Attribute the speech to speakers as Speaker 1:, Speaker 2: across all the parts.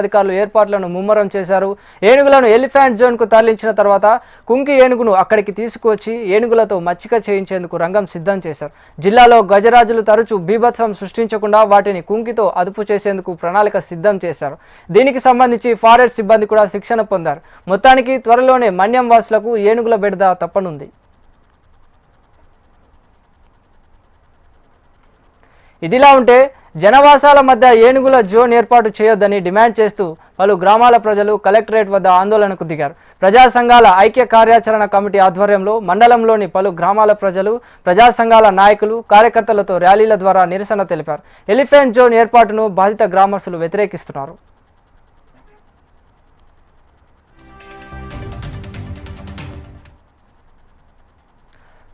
Speaker 1: అధికారులు ఏర్పాట్లను ముమ్మరం చేశారు. ఏనుగులను ఎలిఫెంట్ జోన్కు తరలించిన తర్వాత కుంకి ఏనుగును అక్కడికి తీసుకువచ్చి ఏనుగులతో మచ్చిక చేయించేందుకు రంగం సిద్ధం చేశారు. జిల్లాలో గజరాజులు తరచూ బీభత్సం సృష్టించకుండా వాటిని కుంకితో అదుపు చేసేందుకు ప్రణాళిక సిద్ధం చేశారు. దీనికి సంబంధించి ఫారెస్ట్ సిబ్బంది కూడా శిక్షణ పొందారు. మొత్తానికి త్వరలోనే మన్యం వాసులకు ఏనుగుల బెడద తప్పనుంది. ఇదిలా ఉంటే జనవాసాల మధ్య ఏనుగుల జోన్ ఏర్పాటు చేయొద్దని డిమాండ్ చేస్తూ పలు గ్రామాల ప్రజలు కలెక్టరేట్ వద్ద ఆందోళనకు దిగారు. ప్రజా సంఘాల ఐక్య కార్యాచరణ కమిటీ ఆధ్వర్యంలో మండలంలోని పలు గ్రామాల ప్రజలు, ప్రజా సంఘాల నాయకులు, కార్యకర్తలతో ర్యాలీల ద్వారా నిరసన తెలిపారు. ఎలిఫెంట్ జోన్ ఏర్పాటును బాధిత గ్రామస్తులు వ్యతిరేకిస్తున్నారు.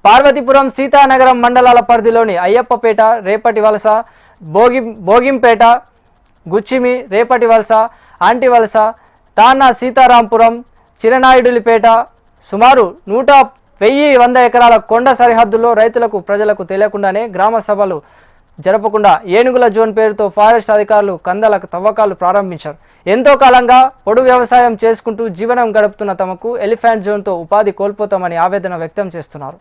Speaker 1: పార్వతీపురం, సీతానగరం మండలాల పరిధిలోని అయ్యప్పపేట, రేపటి వలస, భోగింపేట, గుచ్చిమి, రేపటి వలస, ఆంటివలస, తాన్నా సీతారాంపురం, చిరనాయుడులిపేట సుమారు 100 ఎకరాల కొండ సరిహద్దుల్లో రైతులకు, ప్రజలకు తెలియకుండానే గ్రామ సభలు జరపకుండా ఏనుగుల జోన్ పేరుతో ఫారెస్ట్ అధికారులు కందల తవ్వకాలు ప్రారంభించారు. ఎంతో కాలంగా పొడు వ్యవసాయం చేసుకుంటూ జీవనం గడుపుతున్న తమకు ఎలిఫెంట్ జోన్తో ఉపాధి కోల్పోతామని ఆవేదన వ్యక్తం చేస్తున్నారు.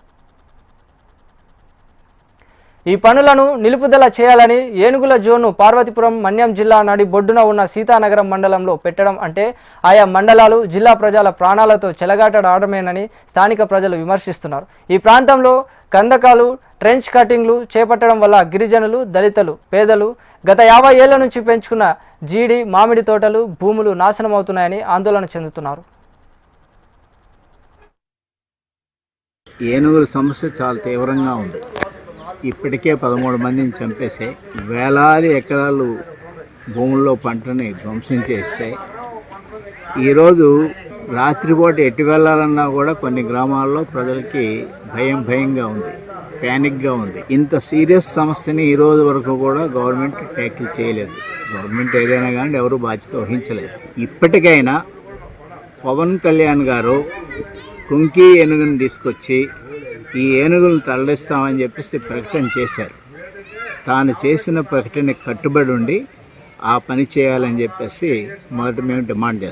Speaker 1: ఈ పనులను నిలుపుదల చేయాలని, ఏనుగుల జోన్ను పార్వతీపురం, మన్యం జిల్లా నడి బొడ్డున ఉన్న సీతానగరం మండలంలో పెట్టడం అంటే ఆయా మండలాలు, జిల్లా ప్రజల ప్రాణాలతో చెలగాటడాడమేనని స్థానిక ప్రజలు విమర్శిస్తున్నారు. ఈ ప్రాంతంలో కందకాలు, ట్రెంచ్ కటింగ్లు చేపట్టడం వల్ల గిరిజనులు, దళితులు, పేదలు గత 50 ఏళ్ల నుంచి పెంచుకున్న జీడి, మామిడి తోటలు, భూములు నాశనమవుతున్నాయని ఆందోళన చెందుతున్నారు.
Speaker 2: ఏనుగుల సమస్య చాలా తీవ్రంగా ఉంది. ఇప్పటికే 13 మందిని చంపేసాయి. వేలాది ఎకరాలు భూముల్లో పంటని ధ్వంసం చేసాయి. ఈరోజు రాత్రిపూట ఎటు వెళ్ళాలన్నా కూడా కొన్ని గ్రామాల్లో ప్రజలకి భయంగా ఉంది, ప్యానిక్గా ఉంది. ఇంత సీరియస్ సమస్యని ఈరోజు వరకు కూడా గవర్నమెంట్ ట్యాకిల్ చేయలేదు. గవర్నమెంట్ ఏదైనా కానీ ఎవరు బాధ్యత వహించలేదు. ఇప్పటికైనా పవన్ కళ్యాణ్ గారు కుంకి ఏనుగుని తీసుకొచ్చి ఈ ఏనుగులను తరలిస్తామని చెప్పేసి ప్రకటన చేశారు. తాను చేసిన ప్రకటనకి కట్టుబడి ఉండి ఆ పని చేయాలని చెప్పేసి మొదట మేము డిమాండ్ చేస్తాం.